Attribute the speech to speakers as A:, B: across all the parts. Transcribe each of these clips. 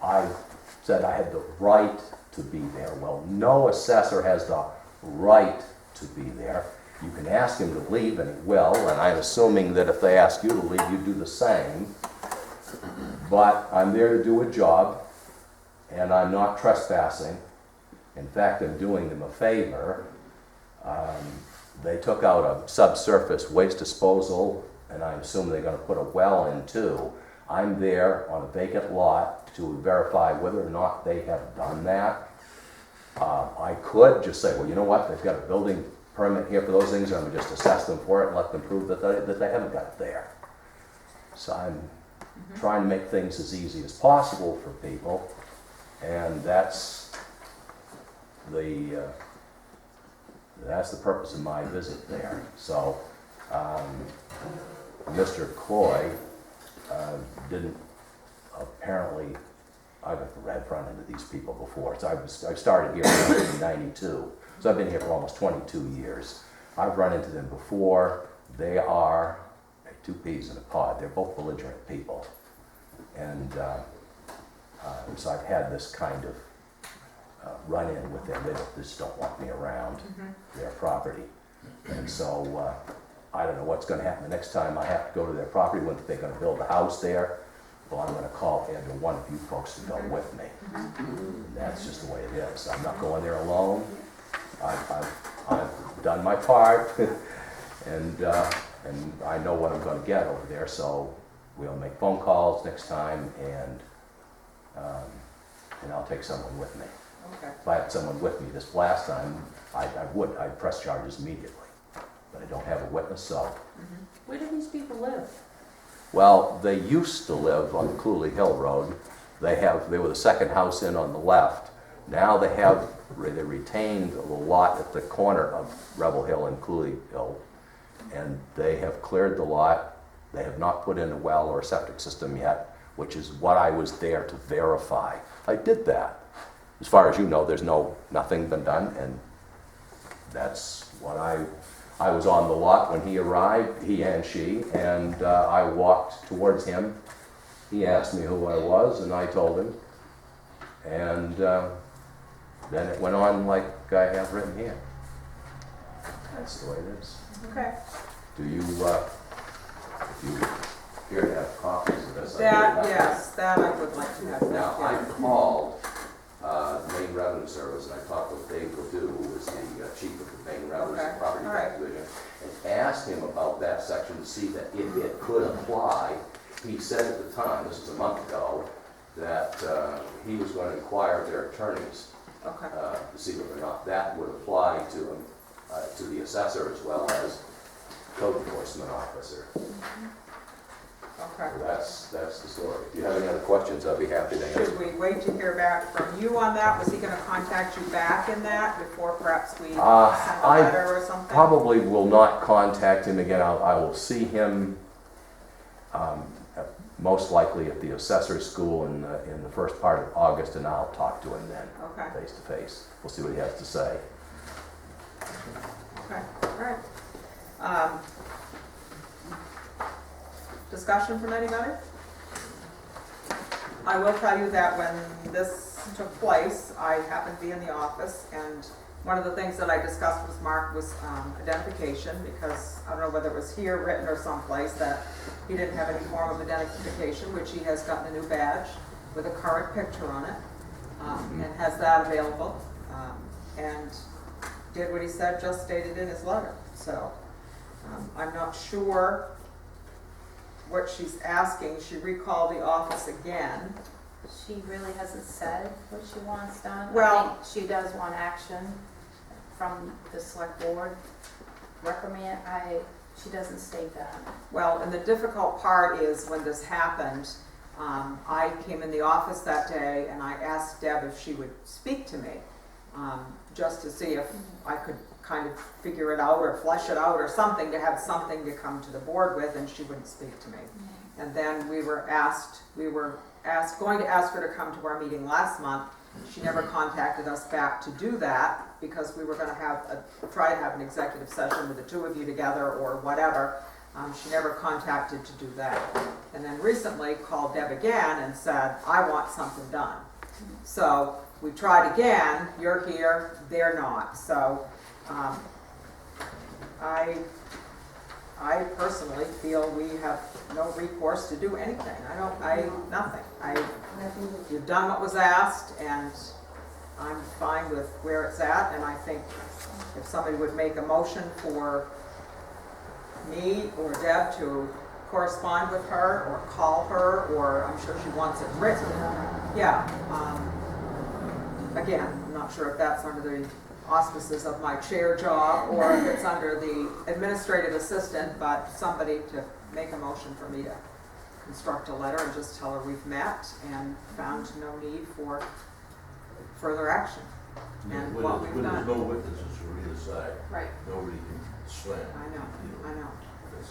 A: I said I had the right to be there. Well, no assessor has the right to be there. You can ask him to leave, and he will, and I'm assuming that if they ask you to leave, you do the same. But I'm there to do a job, and I'm not trespassing. In fact, I'm doing them a favor. They took out a subsurface waste disposal, and I assume they're going to put a well in too. I'm there on a vacant lot to verify whether or not they have done that. I could just say, well, you know what, they've got a building permit here for those things, and I'm going to just assess them for it and let them prove that they haven't got it there. So I'm trying to make things as easy as possible for people, and that's the purpose of my visit there. So Mr. Coy didn't apparently, I've run into these people before. So I started here in 1992, so I've been here for almost 22 years. I've run into them before. They are two peas in a pod. They're both belligerent people, and so I've had this kind of run in with them. They just don't want me around their property, and so I don't know what's going to happen the next time I have to go to their property. When they're going to build a house there, well, I'm going to call either one of you folks to go with me. And that's just the way it is. I'm not going there alone. I've done my part, and I know what I'm going to get over there. So we'll make phone calls next time, and I'll take someone with me.
B: Okay.
A: If I had someone with me this last time, I'd press charges immediately. But I don't have a witness, so.
B: Where do these people live?
A: Well, they used to live on Cooley Hill Road. They were the second house in on the left. Now they retained the lot at the corner of Rebel Hill and Cooley Hill, and they have cleared the lot. They have not put in a well or a septic system yet, which is what I was there to verify. I did that. As far as you know, there's nothing been done, and that's what I was on the lot when he arrived, he and she, and I walked towards him. He asked me who I was, and I told him. And then it went on like I have written here. That's the way it is.
B: Okay.
A: Do you, if you here to have copies of this?
B: Yes, that I would like to have.
A: Now, I called Maine Revenue Service, and I talked with Dave Ledoux, who is the chief of the Maine Revenue Property Tax Division, and asked him about that section to see that if it could apply. He said at the time, this was a month ago, that he was going to inquire of their attorneys to see whether or not that would apply to the assessor as well as code enforcement officer.
B: Okay.
A: So that's the story. If you have any other questions, I'll be happy to answer.
B: Should we wait to hear back from you on that? Was he going to contact you back in that before perhaps we send a letter or something?
A: Probably will not contact him again. I will see him most likely at the assessor's school in the first part of August, and I'll talk to him then, face to face. We'll see what he has to say.
B: Okay, all right. Discussion from anybody? I will tell you that when this took place, I happened to be in the office, and one of the things that I discussed with Mark was identification, because I don't know whether it was here written or someplace that he didn't have any form of identification, which he has gotten a new badge with a current picture on it, and has that available, and did what he said, just stated in his letter. So I'm not sure what she's asking. She recalled the office again.
C: She really hasn't said what she wants done.
B: Well,
C: I think she does want action from the select board. Reprimand, she doesn't state that.
B: Well, and the difficult part is when this happened, I came in the office that day and I asked Deb if she would speak to me, just to see if I could kind of figure it out or flesh it out or something, to have something to come to the board with, and she wouldn't speak to me. And then we were going to ask her to come to our meeting last month. She never contacted us back to do that, because we were going to try to have an executive session with the two of you together or whatever. She never contacted to do that. And then recently called Deb again and said, I want something done. So we tried again, you're here, they're not. So I personally feel we have no recourse to do anything. Nothing. You've done what was asked, and I'm fine with where it's at, and I think if somebody would make a motion for me or Deb to correspond with her, or call her, or I'm sure she wants it written. Yeah. Again, I'm not sure if that's under the auspices of my chair job, or if it's under the administrative assistant, but somebody to make a motion for me to construct a letter and just tell her we've met and found no need for further action. And what we've
D: When
B: done.
D: there's no witnesses for either side,
C: Right.
D: nobody can slam.
B: I know.
D: That's,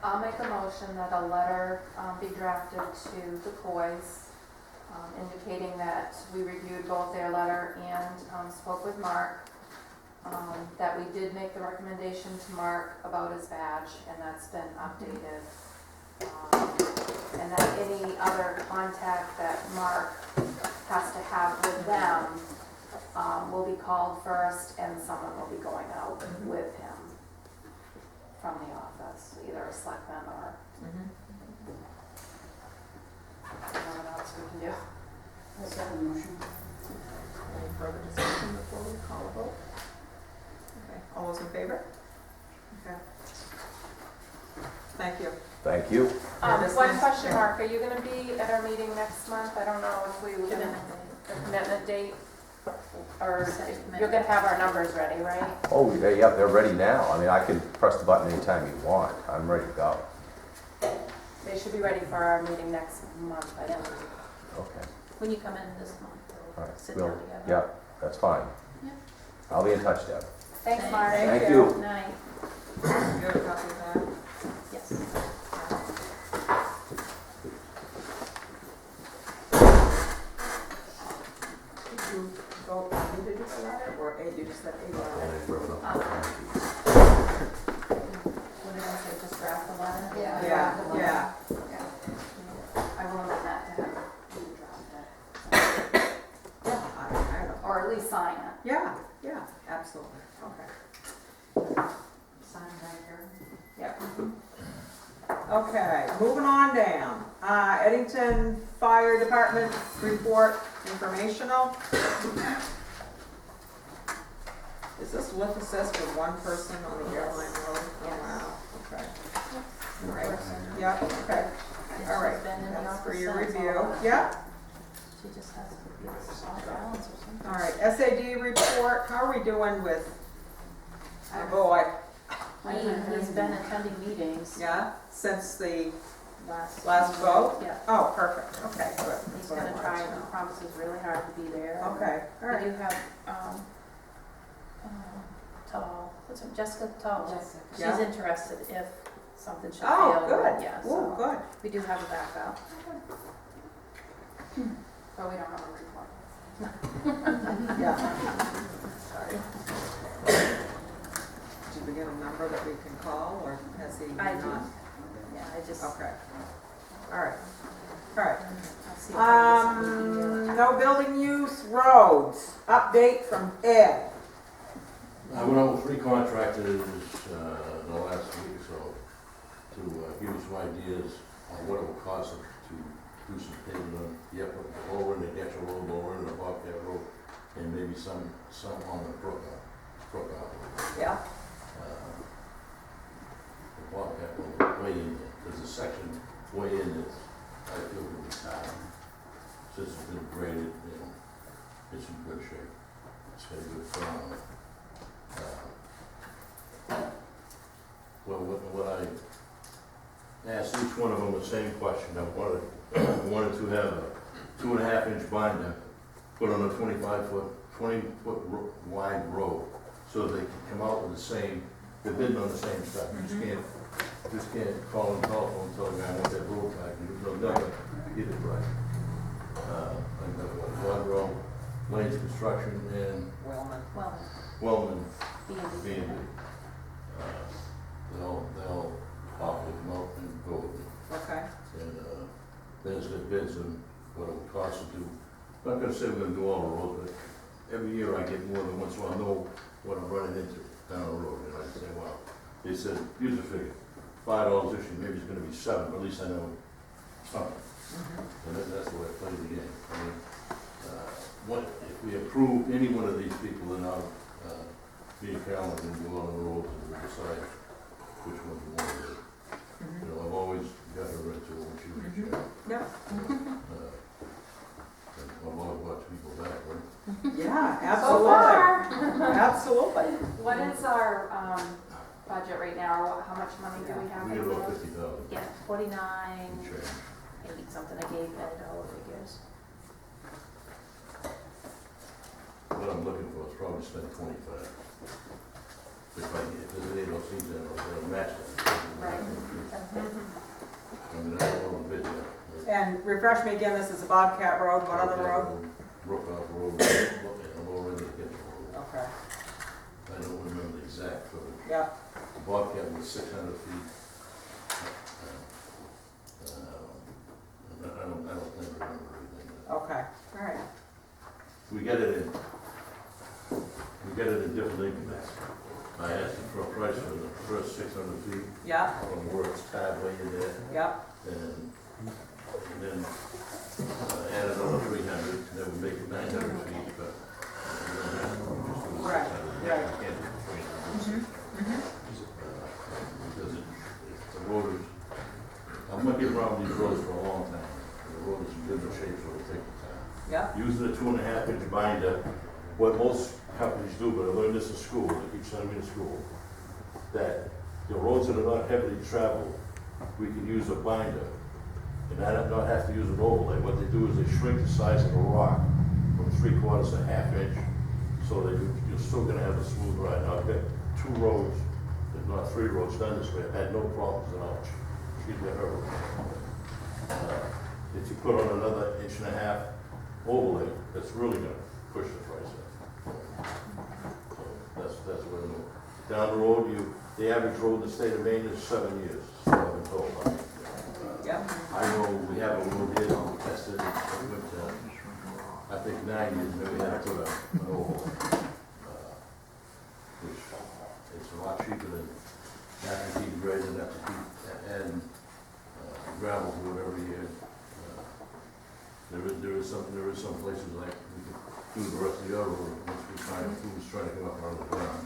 C: I'll make a motion that a letter be drafted to the Coys, indicating that we reviewed both their letter and spoke with Mark, that we did make the recommendation to Mark about his badge, and that's been updated. And that any other contact that Mark has to have with them will be called first, and someone will be going out with him from the office, either a selectman or what else we can do.
B: Any further discussion before we call a vote? Okay, all those in favor? Okay. Thank you.
A: Thank you.
C: One question, Mark, are you gonna be at our meeting next month? I don't know if we were gonna, the commitment date, or you're gonna have our numbers ready, right?
A: Oh, yeah, they're ready now. I mean, I can press the button anytime you want. I'm ready to go.
C: They should be ready for our meeting next month, I think.
A: Okay.
E: When you come in this month,
A: All
E: we'll
A: right.
E: sit
A: We'll-
E: down together.
A: Yeah, that's fine.
E: Yeah.
A: I'll be in touch, Deb.
C: Thanks, Mark.
B: Thank
A: Thank
B: you.
A: you.
E: Night,
B: You have a copy of that?
E: yes.
B: Did you vote on individual letter, or you just said a letter?
C: What did I say, just draft the letter?
B: Yeah.
C: I will amend that to have you draft it,
B: I don't.
C: or at least sign it.
B: Yeah, absolutely. Okay.
C: Sign right here.
B: Yeah. Okay, moving on down. Eddington Fire Department report informational. Is this lift assist with one person on the airline road? Oh, wow, okay. All right, yeah, okay. All right,
E: She's been in the
B: that's for
E: office
B: your
E: since
B: review.
E: all that.
B: Yeah,
E: She just has to be off balance or something.
B: all right, SAD report, how are we doing with, oh boy,
E: He's been attending meetings
B: yeah, since the
E: last
B: vote?
E: Yeah.
B: Oh, perfect, okay, good.
E: He's
B: That's what I
E: gonna
B: wanted
E: try,
B: to
E: and
B: know.
E: he promises really hard to be there.
B: Okay, all
E: We
B: right.
E: do have, Tall, what's her, Jessica Tall. She's
B: Yeah.
E: interested if something should
B: Oh,
E: fail.
B: good.
E: Yeah,
B: Ooh,
E: so
B: good.
E: we do have a backup.
C: But we don't have a report.
B: Yeah. Sorry. Did we get a number that we can call, or has he
E: I
B: not?
E: do. Yeah, I just,
B: Okay. All right. All right.
E: I'll see if I can get some detail.
B: No building use roads. Update from Ed.
D: I went out with 3 contractors in the last week or so to give us some ideas on what it would cost us to do some paving on the upper, lower in the Getchell Road, lower in the Bobcat Road, and maybe some on the Brook out.
B: Yeah.
D: The Bobcat Road, way in there, there's a section way in that I feel would be tight. Since it's been graded, it's in good shape. It's got a good front on it. Well, what I asked each one of them the same question. I wanted to have a 2.5-inch binder put on a 20-foot wide road, so they can come out with the same, they're bidding on the same stuff. You just can't call and telephone and tell the guy I want that road back, and they'll never get it right. One road, Lane's Construction, and
B: Wellman.
E: Well,
D: Wellman
E: B&B.
D: B&B. They'll offer to come out and go with me.
B: Okay,
D: And, then it's got bids on what it would cost to do. I'm not gonna say we're gonna do all the roads, but every year I get more than one, so I know what I'm running into down the road, and I say, wow. They said, use a figure, $5 this year, maybe it's gonna be $7, but at least I know something. And that's the way I play the game. I mean, if we approve any one of these people, then I'll, me and Carolyn can go on the road and we'll decide which one we want to do. You know, I've always got her into what she was sharing.
B: yep,
D: I've always watched people back, right?
B: yeah,
C: So
B: absolutely,
C: far.
B: absolutely.
C: What is our, budget right now? How much money do we have?
D: We
C: in
D: get about
C: the-
D: 50,000
E: Yeah, 49,
D: and change.
E: 8 something, I gave Ed all the figures.
D: What I'm looking for is probably spend 25. If there's any of those things that will match that.
C: Right.
D: I mean, I don't know the bid yet.
B: And refresh me again, this is a Bobcat Road, what other road?
D: Rookout Road, and Lower End Kitchen Road.
B: Okay,
D: I don't remember the exact footage.
B: yep,
D: The Bobcat was 600 feet. I don't remember everything.
B: okay, all right,
D: We get it in different increments. I asked him for a price for the first 600 feet,
B: yep,
D: on where it's tied way in there,
B: yep,
D: and then add another 300, that would make it 900 feet, but we don't have to, we just do the 600.
B: Right,
D: Yeah,
B: right.
D: we can't do 300. Because the road is, I'm gonna get around these roads for a long time. The road is in good shape, so it'll take the time.
B: yep,
D: Using a 2.5-inch binder, what most companies do, but I learned this in school, they keep sending me to school, that the roads that are not heavily traveled, we can use a binder, and not have to use an overlay. What they do is they shrink the size of the rock from 3/4 to 1/2 inch, so that you're still gonna have a smooth ride. Now, I've got 2 roads, if not 3 roads done this way, I've had no problems at all. Excuse me, I heard. If you put on another 1.5-inch overlay, that's really gonna push the price up. So that's what I know. Down the road, the average road in the state of Maine is 7 years, so I've been told.
B: yep,
D: I know we have a road here, we tested it, with, I think 9 years, and then we had to put an overlay. Which, it's a lot cheaper than have to keep grading, have to keep adding gravel to it every year. There is some places like we could do the rest of the other road, once we find who's trying to come up out of the ground.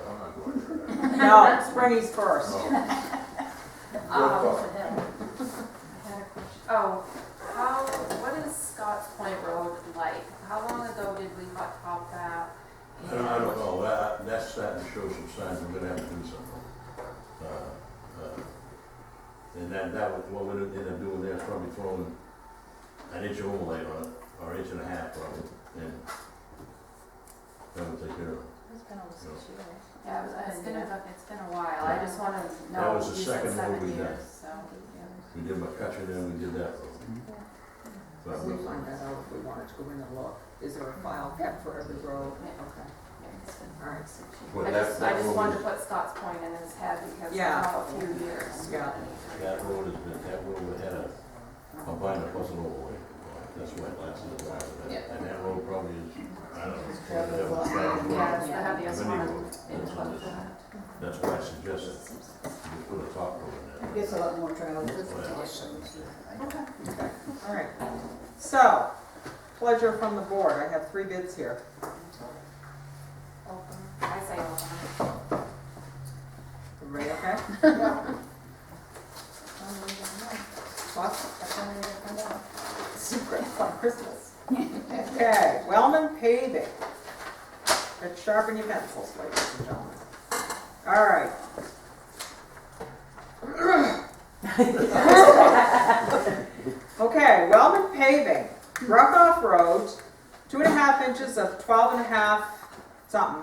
D: I'm not going there.
B: no, Springy's first.
C: I had a question. Oh, what is Scotts Point Road like? How long ago did we hot top that?
D: I don't know, that's starting to show some signs we're gonna have to do something. And that was, what we're gonna end up doing there is probably throwing an inch overlay on it, or 1.5 inches probably, and that would take care of it.
E: It's been almost 6 years.
C: Yeah, it's been a while. I just wanna know.
D: That was the
C: you said
D: second road
C: 7
D: we done.
C: years, so,
D: We did McCutcheon and we did that road. But
B: We'll find that out if we wanted to go in and look. Is there a file kept for every road?
C: Yeah.
B: Okay,
C: yeah, it's been
B: all right,
D: Well,
C: I
D: that
C: just
D: road
C: wanted to
D: is-
C: put Scotts Point in his head because it's
B: Yeah.
C: now a few years.
B: Yeah.
D: That road has been, that road had a binder plus an overlay. That's why it lasted a while.
C: Yeah.
D: And that road probably is, I don't know, it's
C: Yeah, it's the heaviest
D: Any
C: one
D: road.
C: in Clifton.
D: That's why I suggested you put a top coat in there.
F: Gets a lot more travel.
B: okay, all right. So, pleasure from the board. I have 3 bids here.
C: Open. I say open.
B: Everybody okay? What? Secret on Christmas. Okay, Wellman Paving. Let's sharpen your pencils, ladies and gentlemen. All right. Okay, Wellman Paving, Ruckoff Road, 2.5 inches of 12.5 something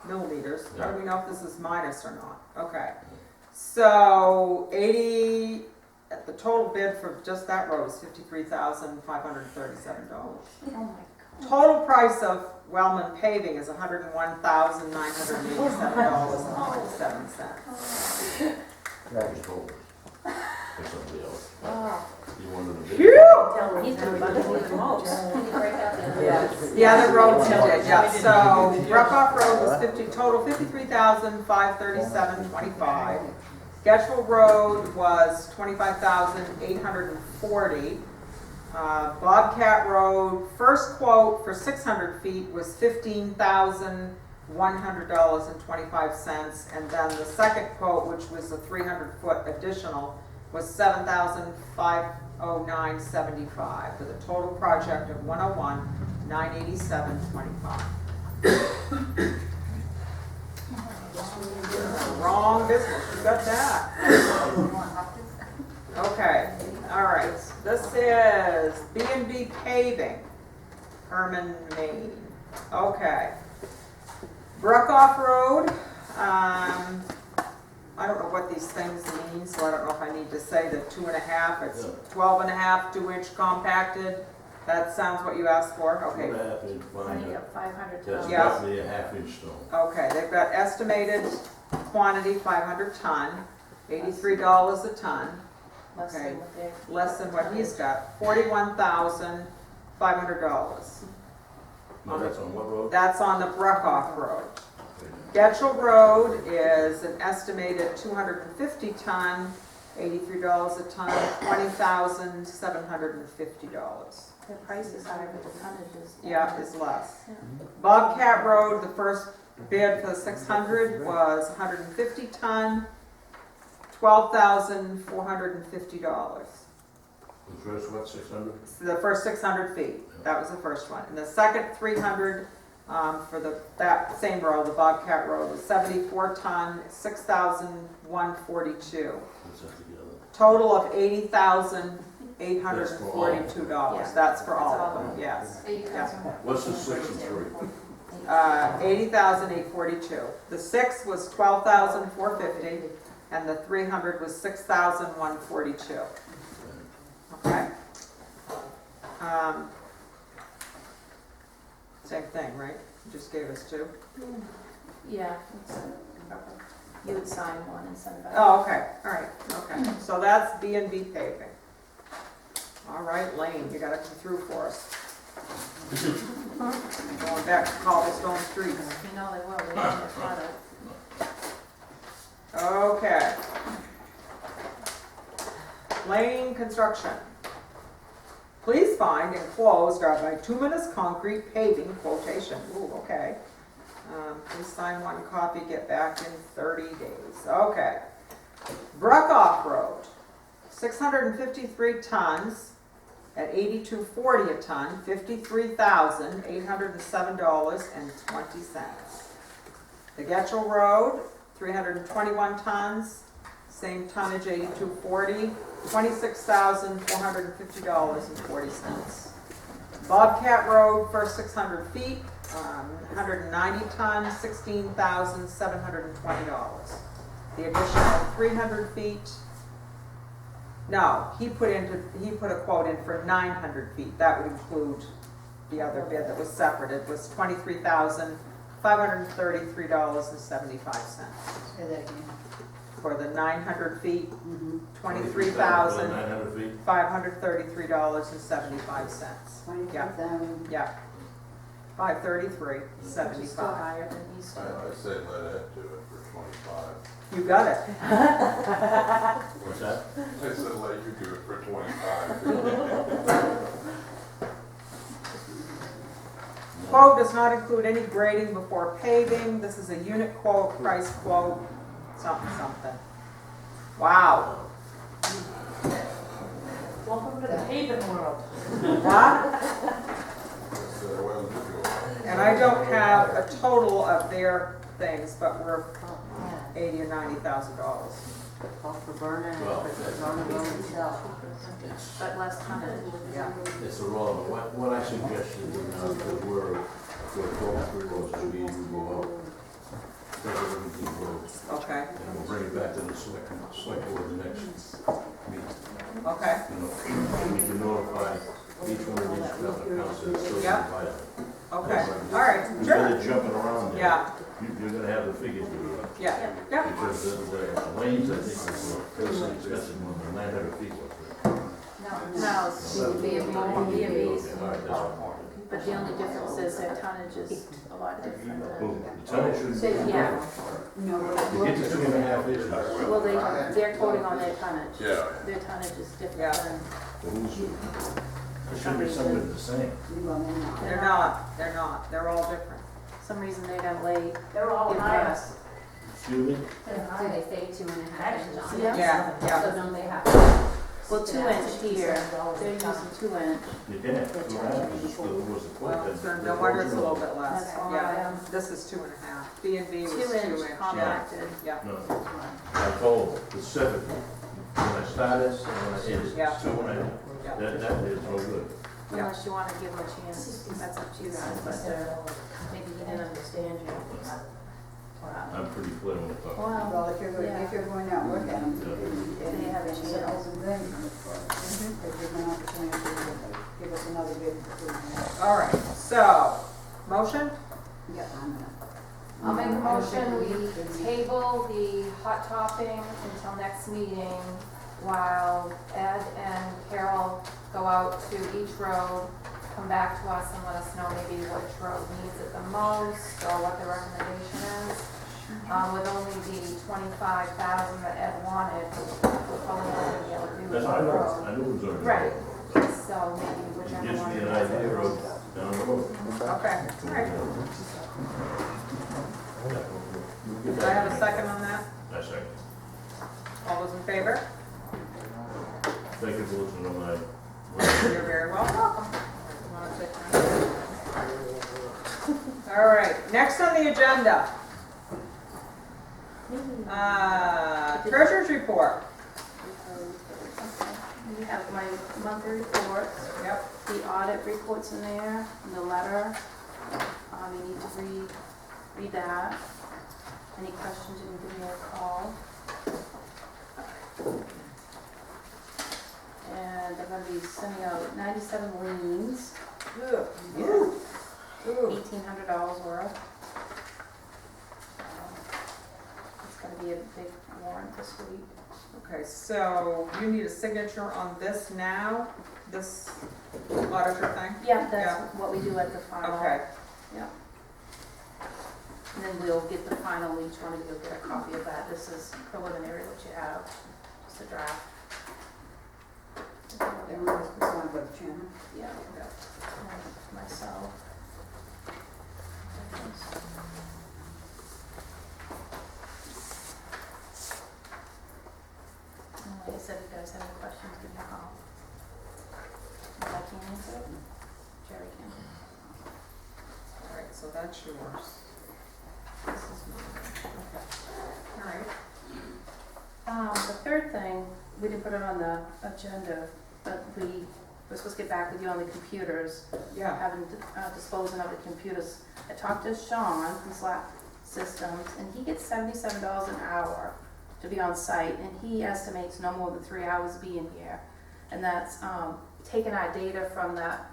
B: millimeters. How do we know if this is minus or not? Okay. So 80, the total bid for just that road is $53,537.
E: Oh my God.
B: Total price of Wellman Paving is $101,987.97.
D: Just told us. Or somebody else.
E: Oh.
D: You wanted a big.
B: Phew!
E: He's the one who needs the most. Can you break out the?
F: Yes.
B: Yeah, the roads you did, yeah, so Ruckoff Road was total 53,537.25. Getchell Road was 25,840. Bobcat Road, first quote for 600 feet was $15,100.25, and then the second quote, which was a 300-foot additional, was $7,509.75, with a total project of $101,987.25. Wrong business, you got that. Okay, all right, this is B&B Paving, Herman, Maine. Okay. Bruckoff Road, I don't know what these things mean, so I don't know if I need to say the 2.5, it's 12.5, 2-inch compacted. That sounds what you asked for, okay.
D: 2.5 inch
C: I need
D: binder.
C: a 500
D: That's
C: ton.
B: Yeah.
D: roughly a half-inch stone.
B: Okay, they've got estimated quantity 500 ton, $83 a ton,
C: Less
B: Okay.
C: than what they.
B: less than what he's got, $41,500.
D: No, that's on what road?
B: That's on the Bruckoff Road. Getchell Road is an estimated 250 ton, $83 a ton, $20,750.
C: The price is higher, but the tonnage is.
B: Yeah, is less.
C: Yeah.
B: Bobcat Road, the first bid for the 600 was 150 ton, $12,450.
D: The first what, 600?
B: The first 600 feet, that was the first one. And the second 300 for that same road, the Bobcat Road, was 74 ton, $6,142.
D: What's that together?
B: Total of $80,842.
C: Yeah.
B: That's for all
C: That's
B: of
C: all
B: them,
C: of
B: yes.
C: 80,000.
D: What's the 6 and 3?
B: $80,842. The 6 was $12,450, and the 300 was $6,142. Okay? Same thing, right? You just gave us two?
C: Yeah. it's You would sign one and send back.
B: Oh, okay, all right, okay. So that's B&B paving. All right, Lane, you gotta come through for us. Going back to cobblestone streets.
C: You know they will, they have their product.
B: Okay. Lane Construction. Please find enclosed our bituminous concrete paving quotation. Ooh, okay. Please sign one copy, get back in 30 days. Okay. Bruckoff Road, 653 tons at $82.40 a ton, $53,807.20. The Getchell Road, 321 tons, same tonnage, $82.40, $26,450.40. Bobcat Road, first 600 feet, 190 tons, $16,720. The additional 300 feet, no, he put a quote in for 900 feet. That would include the other bid that was separate. It was $23,533.75.
F: Say that again.
B: For the 900 feet,
F: Mm-hmm.
B: $23,533.75.
D: 900 feet?
B: Yeah.
F: 23,000.
B: Yeah. 533,
C: Which is still
B: 75.
C: higher than these two.
G: I say let that do it for 25.
B: You got it.
D: What's that?
G: I said let you do it for 25.
B: Quote does not include any grading before paving. This is a unit quote, price quote, something, something. Wow.
E: Welcome to the paving world.
B: Huh?
G: That's the way to do it.
B: And I don't have a total of their things, but we're $80,000 or $90,000.
F: Call for burning,
D: Well,
F: but it's on the road itself.
C: But less tonnage.
B: Yeah.
D: It's irrelevant. What I suggested, that we're going through those to be, we go out, take a look at these roads,
B: Okay.
D: and we'll bring it back to the select board the next meeting.
B: Okay.
D: You know, we can notify each one of these accounts that's still
B: Yeah.
D: viable.
B: Okay. All right.
D: Instead
B: Sure.
D: of jumping around there.
B: Yeah.
D: You're gonna have the figures to do it.
B: Yeah. Yeah.
D: Because the lanes, I think, was expensive, 900 feet.
E: No,
D: So-
E: B&Bs.
D: Okay, all right, that's all.
E: But the only difference is their tonnage is a lot different
D: Well,
E: than.
D: the tonnage should be.
E: Yeah,
D: To get to 2.5 inches.
E: well, they're quoting on their tonnage.
G: Yeah.
E: Their tonnage is different
B: Yeah.
E: than,
D: Well, It should be something the same.
B: They're not, they're all different.
E: some reason they got late.
F: They're all
E: in
F: higher.
E: price.
D: Excuse me?
F: Do they say 2.5 inches on it?
E: Yeah.
B: Yeah.
F: So don't they have to?
E: Well, 2 inch here, they're using 2 inch.
D: You can't, 2.5 inches was the quote.
B: Well, so no wonder it's a little bit less.
E: That's why,
B: Yeah, this is 2.5. B&B was 2
E: 2
B: inch.
E: inch compacted.
B: Yeah,
D: No, I told specifically, when I started and when I ended,
B: Yeah.
D: it's 2.5.
B: yeah.
D: That is no good.
E: Unless you wanna give them a chance, that's up to you guys, but maybe he didn't understand you.
D: I'm pretty clear on the top.
E: Well,
H: Well, if you're going out work at them,
E: they have a
H: it's an
E: chance.
H: open thing. They give them an opportunity to give us another bid.
B: All right, so, motion?
H: Yeah, I'm gonna.
C: I'll make a motion, we table the hot topping until next meeting while Ed and Carol go out to each road, come back to us and let us know maybe which road needs it the most or what the recommendation is. With only the 25,000 that Ed wanted, we're probably not gonna be able to do
D: That's
C: the
D: what I
C: road.
D: know, I knew it was already.
C: Right. So maybe
D: It
C: whichever
D: gives
C: one.
D: me an
C: does it
D: idea of
C: first.
D: down the road.
B: Okay, all right. Do I have a second on that?
D: I second.
B: All those in favor?
D: Thank you for listening to my.
B: You're very welcome. You wanna take that? All right, next on the agenda. Treasurer's report.
E: We have my monthly reports,
B: Yep,
E: the audit reports in there, and the letter. You need to read that. Any questions, you can give me a call. And I'm gonna be sending out 97 liens,
B: good. Ooh.
E: $1,800 worth. It's gonna be a big warrant this week.
B: Okay, so you need a signature on this now, this auditor thing?
E: Yeah,
B: Yeah.
E: that's what we do at the final.
B: Okay,
E: And then we'll get the final, each one of you will get a copy of that. This is preliminary, what you have, just a draft.
H: And we was signed by the chairman.
E: Yeah, and myself. And like I said, if you guys have any questions, give me a call. If I can't answer it, Jerry can.
B: all right, so that's yours.
E: This is mine.
B: All right,
E: The third thing, we didn't put it on the agenda, but we're supposed to get back with you on the computers,
B: yeah,
E: having, disposing of the computers. I talked to Sean from Slap Systems, and he gets $77 an hour to be on site, and he estimates no more than 3 hours being here. And that's, taking our data from that,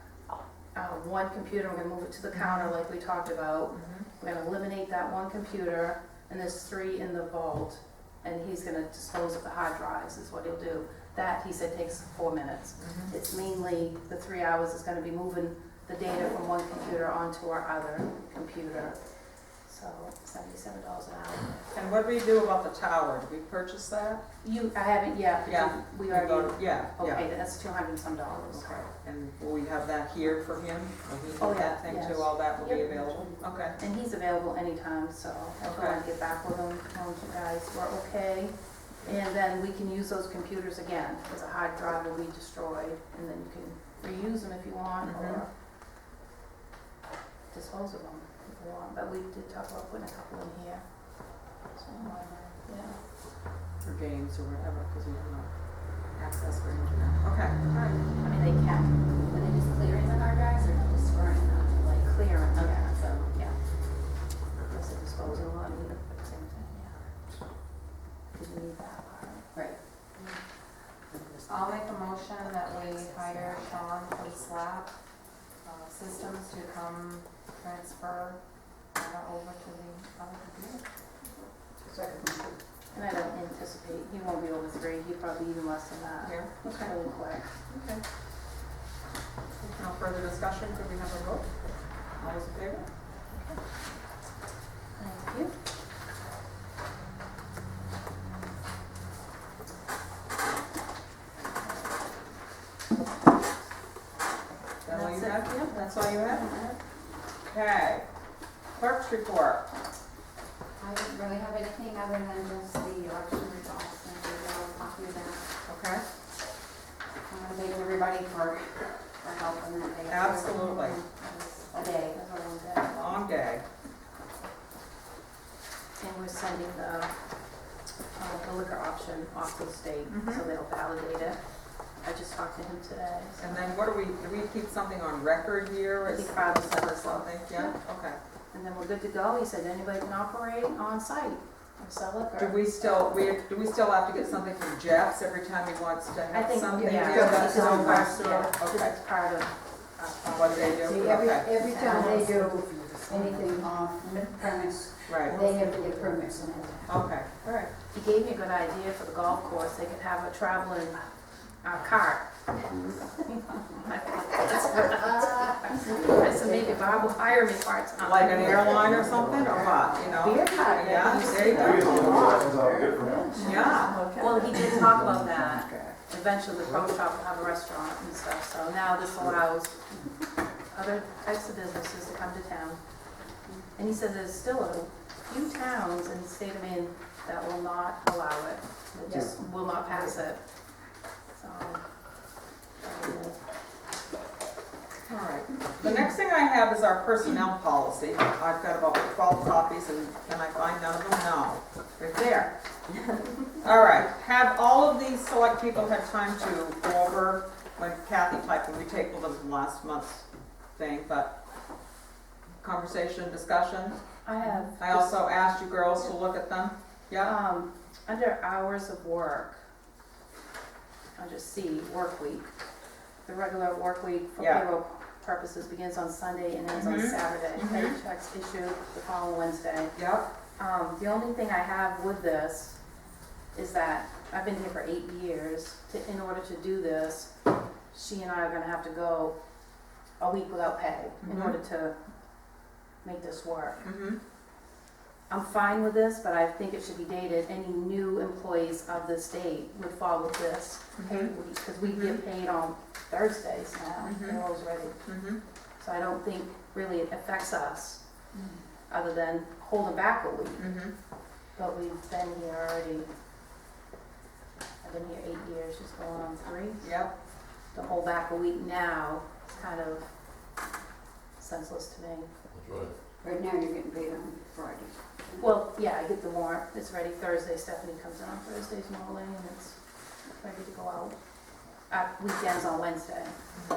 E: one computer, we're gonna move it to the counter like we talked about. We're gonna eliminate that one computer, and there's 3 in the vault, and he's gonna dispose of the hard drives, is what he'll do. That, he said, takes 4 minutes. It's mainly, the 3 hours is gonna be moving the data from one computer onto our other computer. So, $77 an hour.
B: and what do we do about the tower? Did we purchase that?
E: I haven't yet,
B: Yeah.
E: but we already,
B: Yeah,
E: okay,
B: yeah.
E: that's $200 and some dollars.
B: Okay, and will we have that here for him? Will he
E: Oh,
B: need
E: yeah,
B: that thing
E: yes.
B: too, all that will be
E: Yep.
B: available? Okay,
E: And he's available anytime, so I'll go
B: Okay.
E: and get back with him, tell him you guys were okay. And then we can use those computers again, because a hard drive will be destroyed, and then you can reuse them if you want, or dispose of them if you want. But we did talk about putting a couple in here. So, yeah.
B: for games or whatever, because we have no access for internet. Okay, all right.
E: I mean, they can,
F: Are they just clearing the hard drives or just storing them? Like,
E: clear them,
F: okay,
E: yeah,
F: so,
E: yeah. Plus a disposal on either, same thing, yeah. Because you need that part.
F: right.
C: I'll make a motion that we hire Sean from Slap Systems to come transfer over to the other computer.
H: Second.
E: And I don't anticipate, he won't be over 3, he'll probably even less than that.
B: Yeah,
E: It's
B: okay,
E: really quick.
B: okay. No further discussion, could we have a vote? All those in favor?
E: Thank you.
B: That all you
E: That's it.
B: had?
E: Yep.
B: That's all you had? Okay. Clerk's report.
F: I don't really have anything other than just the election results and a copy of that.
B: Okay.
F: I want to thank everybody for helping that day.
B: Absolutely.
F: It was a day.
E: That's all I'm doing.
B: Long day.
E: And we're sending the liquor option off to the state,
B: Mhm.
E: so they'll validate it. I just talked to him today. So.
B: And then what do we keep something on record here?
E: I
B: Is
E: think Father said
B: or
E: or
B: something? Yeah, okay.
E: And then we're good to go. He said anybody can operate on site and sell liquor.
B: Do we still have to get something from Jeff's every time he wants to
E: I
B: have
E: think,
B: something?
E: yeah,
B: Yeah, that's
E: it's
B: all
E: on
B: right.
E: okay. That's part of
B: What they do,
H: See,
B: okay,
H: every time they do anything off premise,
B: right,
H: they have to get permits and everything.
B: okay, all right.
E: He gave me a good idea for the golf course. They could have a traveling cart. I said maybe Bob will hire me part-time.
B: Like an airline or something, or what, you know?
E: Beer cart.
B: Yeah, there you go. Yeah,
E: Well, he did talk about that. Eventually, the pro shop will have a restaurant and stuff, so now this allows other types of businesses to come to town. And he said there's still a few towns in the state of Maine that will not allow it, that just will not pass it. So,
B: all right. The next thing I have is our personnel policy. I've got about 12 copies, and can I find none of them? No. Right there. All right, have all of these select people had time to go over when Kathy typed, when we tabled them from last month's thing, but conversation, discussion.
E: I
B: also asked you girls to look at them. Yeah,
E: under hours of work, under C, work week, the regular work week for
B: Yeah.
E: payroll purposes begins on Sunday and ends on
B: Mhm.
E: Saturday.
B: Mhm.
E: Paychecks issued the following Wednesday.
B: yep,
E: The only thing I have with this is that I've been here for 8 years. In order to do this, she and I are gonna have to go a week without pay in
B: Mhm.
E: order to make this work.
B: mm-hmm,
E: I'm fine with this, but I think it should be dated. Any new employees of the state would follow this pay
B: Mhm.
E: week, because we get paid on Thursdays now,
B: Mhm.
E: payroll's ready.
B: mm-hmm,
E: So I don't think really it affects us, other than holding back a week.
B: mm-hmm.
E: But we've been here already, I've been here 8 years, just going on 3.
B: Yep,
E: To hold back a week now is kind of senseless to me.
D: That's right.
H: Right now, you're getting paid on Fridays.
E: Well, yeah, I get the warrant, it's ready Thursday, Stephanie comes in on Thursdays normally, and it's ready to go out. Weekends on Wednesday.
D: I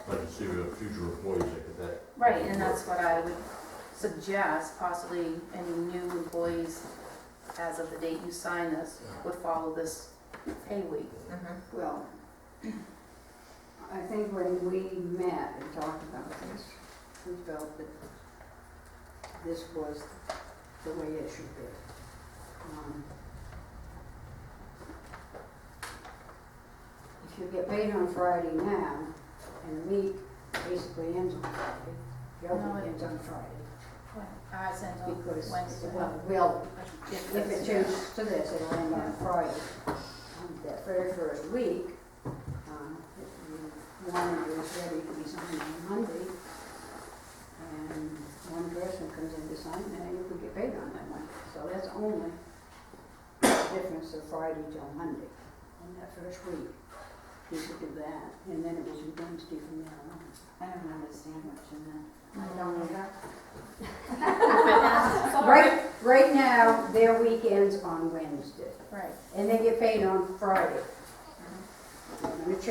D: can see we have future employees that could that.
E: Right, and that's what I would suggest, possibly any new employees, as of the date you sign this, would follow this pay week.
B: mm-hmm,
H: Well, I think when we met and talked about this, we felt that this was the way it should be. If you get paid on Friday now, and the week basically ends on Friday, your
E: No,
H: week
E: it-
H: ends on Friday.
E: I sent on
H: Because,
E: Wednesday.
H: well,
E: If
H: if it
E: it's-
H: changes to this, it'll end on Friday. That very first week, one is ready to be signed on Monday, and one person comes in to sign, and you could get paid on that one. So that's only the difference of Friday till Monday, in that first week. You could do that, and then it was Wednesday from there on.
F: I don't understand what you meant.
E: I don't know.
H: Right now, their weekend's on Wednesday.
E: Right.
H: And they get paid on Friday. When it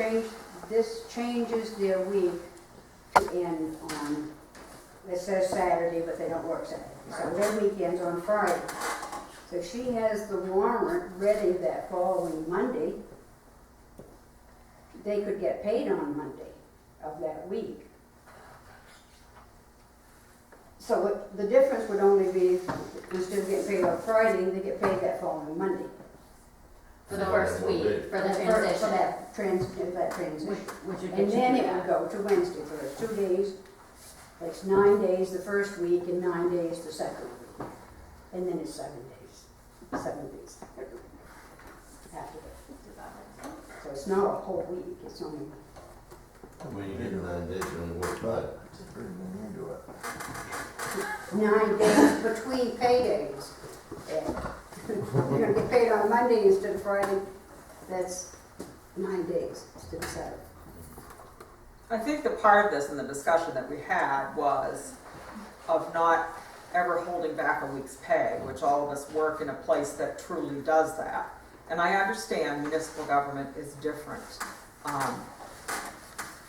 H: this changes their week to end on, it says Saturday, but they don't work Saturday. So their weekend's on Friday. So if she has the warrant ready that following Monday, they could get paid on Monday of that week. So the difference would only be, instead of getting paid on Friday, they get paid that following Monday.
E: For the first week, for the
H: For
E: transition.
H: that transition.
E: Which would
H: And
E: get you
H: then
E: to
H: it would
E: that.
H: go to Wednesday for those 2 days. Like it's 9 days the first week and 9 days the second week. And then it's 7 days. 7 days after that. So it's not a whole week, it's only,
D: When you get 9 days, you only work 5.
H: 9 days between paydays. Yeah. You're gonna get paid on Monday instead of Friday, that's 9 days instead of 7.
B: I think the part of this and the discussion that we had was of not ever holding back a week's pay, which all of us work in a place that truly does that. And I understand municipal government is different.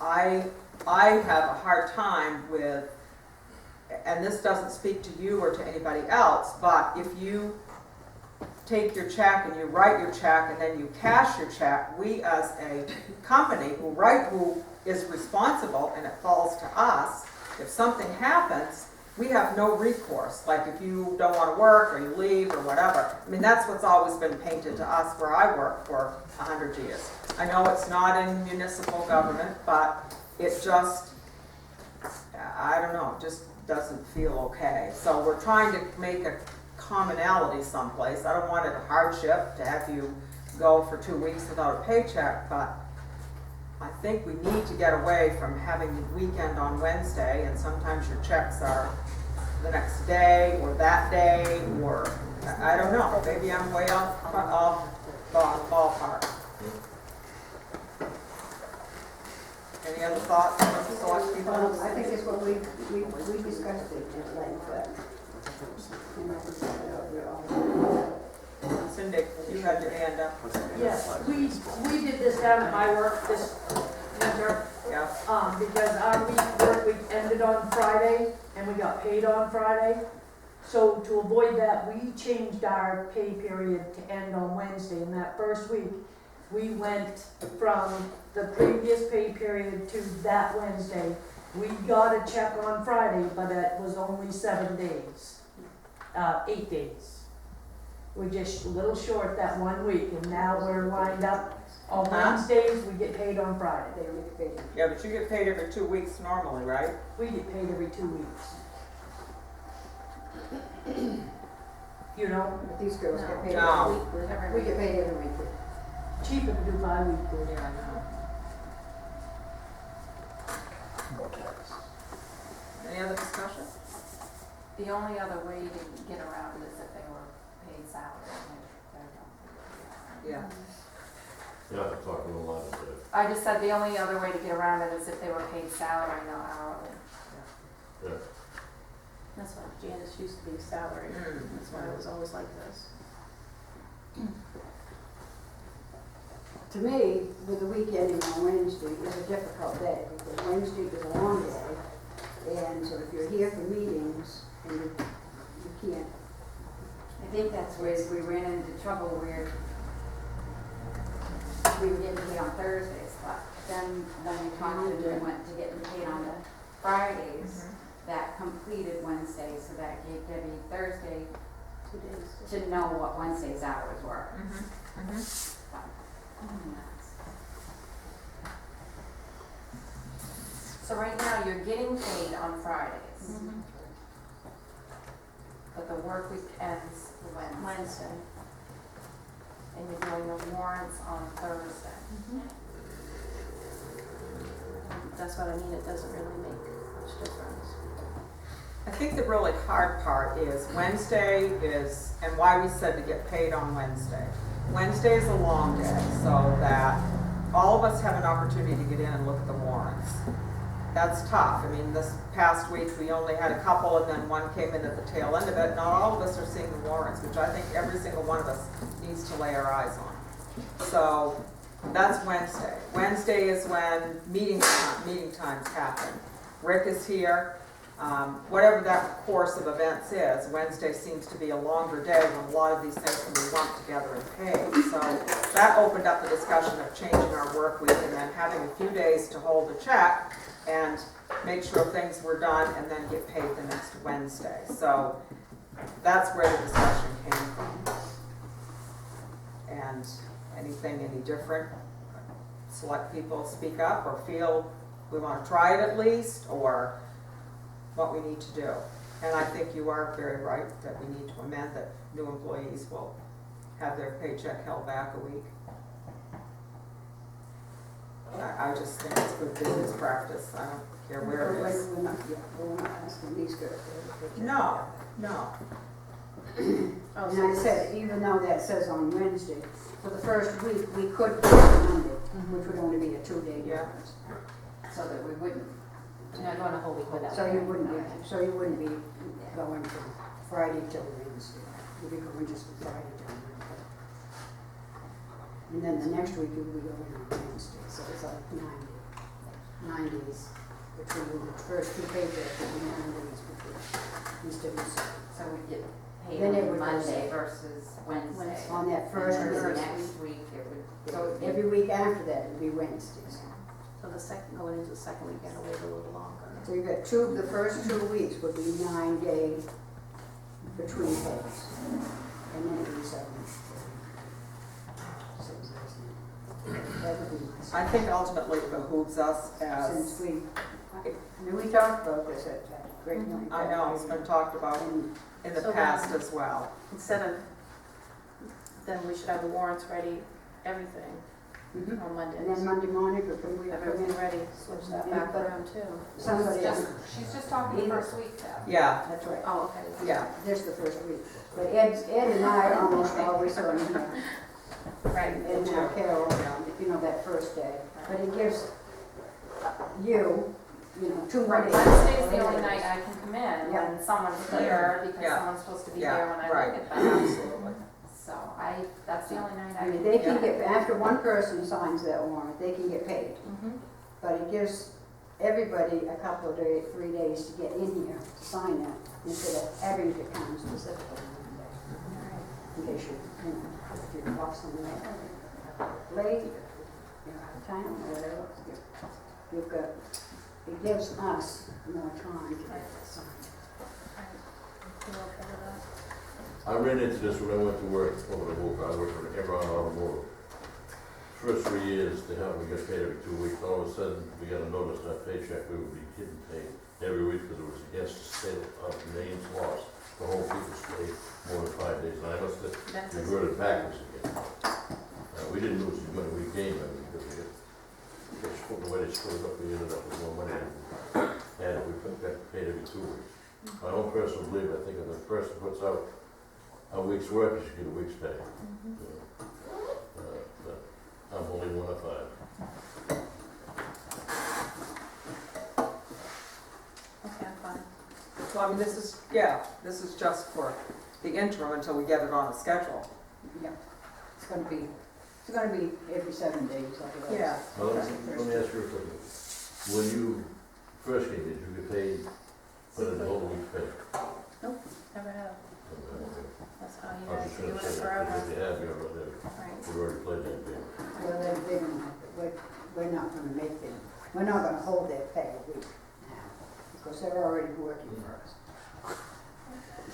B: I have a hard time with, and this doesn't speak to you or to anybody else, but if you take your check and you write your check and then you cash your check, we as a company who is responsible and it falls to us, if something happens, we have no recourse. Like if you don't want to work or you leave or whatever. I mean, that's what's always been painted to us where I worked for 100 years. I know it's not in municipal government, but it just, I don't know, just doesn't feel okay. So we're trying to make a commonality someplace. I don't want it a hardship to have you go for 2 weeks without a paycheck, but I think we need to get away from having the weekend on Wednesday, and sometimes your checks are the next day or that day, or I don't know. Maybe I'm way off ballpark. Any other thoughts from the select people?
H: I think it's what we discussed it at length. And I think that's what we're all-
B: Cindy, you had your hand up.
I: Yes, we did this down at my work this winter,
B: Yeah.
I: because our work week ended on Friday and we got paid on Friday. So to avoid that, we changed our pay period to end on Wednesday. And that first week, we went from the previous pay period to that Wednesday. We got a check on Friday, but it was only 7 days, 8 days. We're just a little short that 1 week, and now we're lined up on Wednesdays, we get paid on Friday.
H: They don't get paid.
B: Yeah, but you get paid every 2 weeks normally, right?
I: We get paid every 2 weeks. You know,
H: But these girls get paid
B: No.
H: every week. We get paid every week.
I: cheaper to do bi-weekly.
B: Yeah, I know. Any other discussion?
C: The only other way to get around it is if they were paid salary, which I don't think they are.
B: Yeah.
D: You have to talk a little louder there.
C: I just said the only other way to get around it is if they were paid salary, not hourly.
D: Yeah.
E: That's why Janice used to be salary. That's why it was always like this.
H: To me, with the week ending on Wednesday is a difficult day, because Wednesday is a long day. And so if you're here for meetings, and you can't,
F: I think that's where we ran into trouble where we were getting paid on Thursdays, but then when we talked to them, went to getting paid on the Fridays, that completed Wednesday, so that gave Debbie Thursday
E: 2 days.
F: to know what Wednesday's hours were.
C: So right now, you're getting paid on Fridays, but the work week ends Wednesday.
E: Wednesday.
C: And you're doing the warrants on Thursday.
E: That's what I mean, it doesn't really make much difference.
B: I think the really hard part is Wednesday is, and why we said to get paid on Wednesday. Wednesday is a long day, so that all of us have an opportunity to get in and look at the warrants. That's tough. I mean, this past week, we only had a couple, and then one came in at the tail end of it. Not all of us are seeing the warrants, which I think every single one of us needs to lay our eyes on. So that's Wednesday. Wednesday is when meeting times happen. Rick is here. Whatever that course of events is, Wednesday seems to be a longer day when a lot of these things can be lumped together and paid. So that opened up the discussion of changing our work week and then having a few days to hold a check and make sure things were done, and then get paid the next Wednesday. So that's where the discussion came from. And anything any different, select people speak up or feel we want to try it at least, or what we need to do. And I think you are very right that we need to amend that new employees will have their paycheck held back a week. I just think it's good business practice. I don't care where it is.
H: We're not, yeah, we're not asking these girls to.
B: No, no.
E: Oh,
H: And
E: so
H: I said, even though that says on Wednesday, for the first week, we could put it on Monday, which would only be a 2-day
B: Yeah.
H: difference.
F: So that we wouldn't, you're not going a whole week without.
H: So you wouldn't be, going from Friday till Wednesday. You'd be going just from Friday till Wednesday. And then the next week you'd be going on Wednesday, so it's like 9 days between the first two paychecks, would be 9 days between, instead of 7.
F: So we get paid
H: Then it
F: on
H: would go
F: Monday
H: so.
F: versus Wednesday.
H: On that first
F: And then the
H: Thursday.
F: next week, it would.
H: So every week after that would be Wednesdays.
E: So the second, going into the second week, gotta wait a little longer.
H: So you got the first 2 weeks would be 9 days between pays. And then it'd be 7. That would be my
B: I think ultimately it behooves us as,
H: Since we talked about this at Great Length.
B: I know, it's been talked about
H: And
B: in the
E: So
B: past as well.
E: Instead of, then we should have the warrants ready, everything
H: Mhm.
E: on
H: and
E: Mondays.
H: then Monday morning, we
E: Have
H: come
E: everything ready, switch that back around too.
H: somebody else.
F: She's just talking the first week though.
B: Yeah,
H: That's right.
E: Oh, okay.
B: yeah,
H: Just the first week. But Ed and I almost always on here.
E: Right.
H: And Carol, that first day. But it gives you, 2 more days.
C: Wednesday's the only night I can come in
H: Yeah.
C: when someone's here, because
B: Yeah.
C: someone's supposed to be
B: Yeah,
C: there when I
B: right.
C: look at them.
B: absolutely.
C: So that's the only night I
H: I mean,
C: can.
H: they can get, after one person signs that warrant, they can get paid.
C: Mhm.
H: But it gives everybody a couple of days, 3 days to get in here to sign it, instead of having to come specifically on the day. In case if you're off somewhere, late, you're out of town, or whatever, you've got, it gives us more time to get it signed.
E: You okay with that?
D: I ran into this when I went to work over the week. I worked for Enron Automotive. First 3 years, they have, we get paid every 2 weeks. All of a sudden, we got a notice that paycheck, we would be getting paid every week because it was against the state of Maine's laws. The whole people stay more than 5 days. And I must have
E: That's it.
D: reverted backwards again. We didn't lose the money, we gained money because we got split the way they split it up, we ended up with more money. And we got paid every 2 weeks. My own personal belief, I think if the person puts out a week's work, you should get a week's pay. But I'm only 1 of 5.
E: Okay, I'm fine.
B: So I mean, this is just for the interim until we get it on a schedule.
H: Yeah, it's gonna be every 7 days, otherwise.
B: Yeah.
D: Well, let me ask you a question. When you first came, did you get paid for the whole week's pay?
E: Never have. That's how you
D: I was
E: guys
D: just
E: do
D: gonna
E: it
D: say that,
E: forever.
D: because if you have, you're already,
E: Right.
D: you've already played that game.
H: Well, they don't have to, we're not gonna make them, we're not gonna hold their pay a week now, because they're already working for us.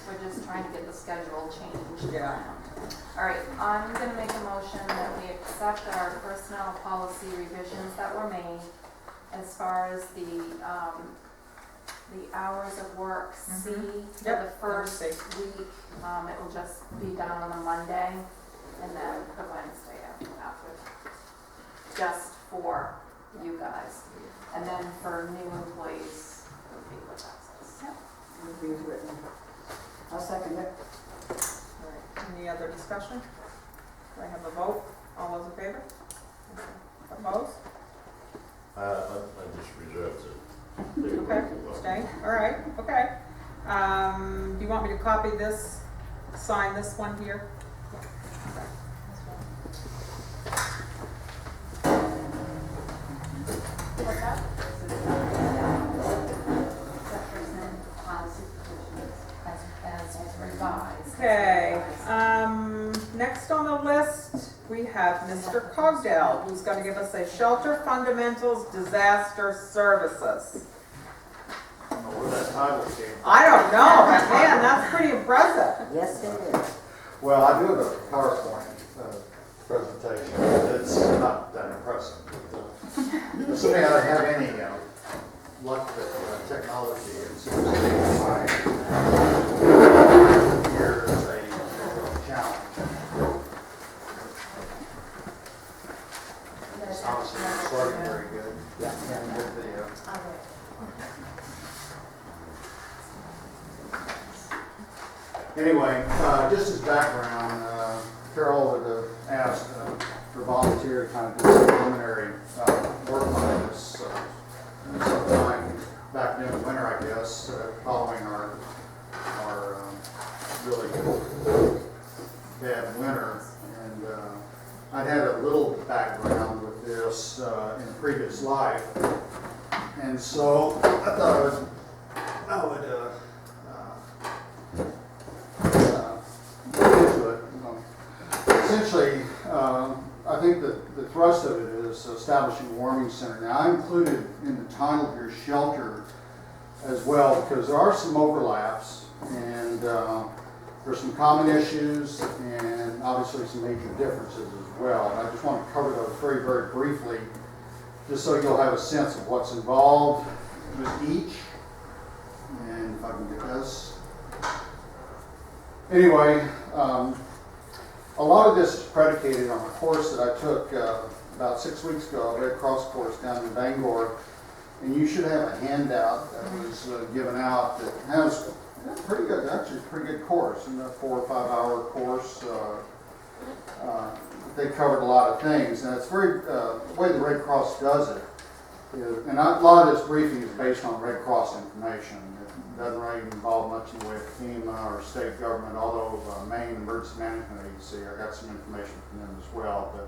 C: We're just trying to get the schedule changed
B: Yeah.
C: around. All right, I'm gonna make a motion that we accept our personnel policy revisions that were made as far as the hours of work C for
B: Yep,
C: the first
B: C.
C: week. It will just be done on a Monday, and then the Wednesday after, just for you guys. And then for new employees, it would be with access.
H: Review's written. I'll second it.
B: All right. Any other discussion? Do I have a vote? All those in favor? Opposed?
D: I just reserved it.
B: Okay, stay, all right, okay. Do you want me to copy this, sign this one here?
C: What's that?
F: Policy provisions
C: As revised.
B: Okay, next on the list, we have Mr. Cogdell, who's gonna give us a shelter fundamentals disaster services.
J: title came from.
B: I don't know, but man, that's pretty impressive.
H: Yes, it is.
J: Well, I do have a PowerPoint presentation. It's not that impressive. But, assuming I don't have any luck with technology, it seems to be fine. Here is a challenge. It's obviously not starting very good. With the, Anyway, just as background, Carol had asked for volunteer to kind of do some preliminary work on this sometime back in the winter, I guess, following our really bad winter. And I'd had a little background with this in a previous life, and so I thought I would into it. Essentially, I think that the thrust of it is establishing a warming center. Now, I included in the title here shelter as well because there are some overlaps and there's some common issues and obviously some major differences as well. And I just want to cover those very, very briefly just so you'll have a sense of what's involved with each. And if I can get this. Anyway, a lot of this is predicated on a course that I took about 6 weeks ago, a Red Cross course down in Bangor, and you should have a handout that was given out that has pretty good, actually pretty good course, in a 4 or 5 hour course. They covered a lot of things, and it's very, the way the Red Cross does it, and a lot of this briefing is based on Red Cross information. It doesn't really involve much in the way of FEMA or state government, although Maine Emergency Management Agency, I got some information from them as well. But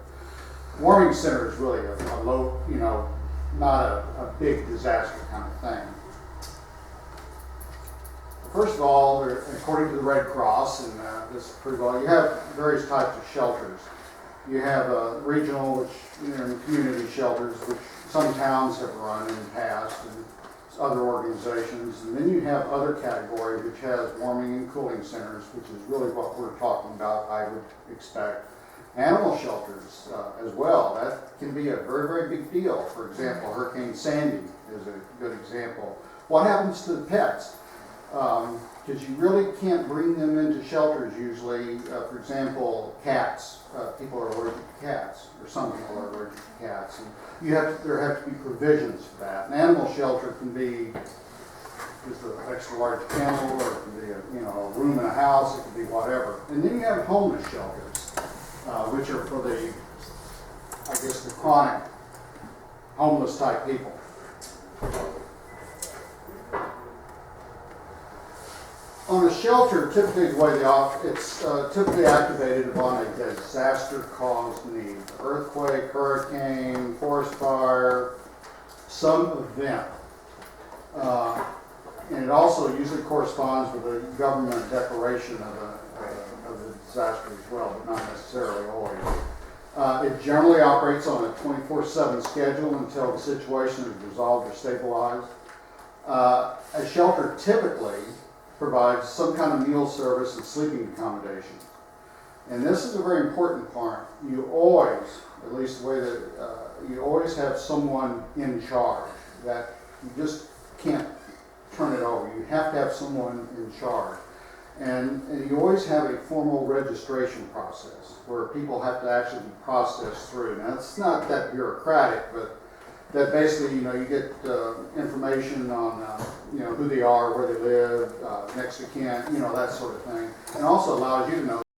J: warming center is really a low, not a big disaster kind of thing. First of all, according to the Red Cross, and this is pretty well, you have various types of shelters. You have regional, which community shelters, which some towns have run in the past, and other organizations, and then you have other category which has warming and cooling centers, which is really what we're talking about, I would expect. Animal shelters as well, that can be a very, very big deal. For example, Hurricane Sandy is a good example. What happens to the pets? Because you really can't bring them into shelters usually. For example, cats. People are allergic to cats, or some people are allergic to cats. And there have to be provisions for that. An animal shelter can be just an extra large kennel, or it can be a room in a house. It can be whatever. And then you have homeless shelters, which are for the chronic homeless type people. On a shelter, typically the way it's typically activated upon a disaster-caused need. Earthquake, hurricane, forest fire, some event. And it also usually corresponds with a government declaration of the disaster as well, but not necessarily always. It generally operates on a 24/7 schedule until the situation is resolved or stabilized. A shelter typically provides some kind of meal service and sleeping accommodation. And this is a very important part. You always, at least the way that, you always have someone in charge. That you just can't turn it over. You have to have someone in charge. And you always have a formal registration process where people have to actually be processed through. Now, it's not that bureaucratic, but that basically, you get information on, who they are, where they live, next of kin, that sort of thing. And also allows you to know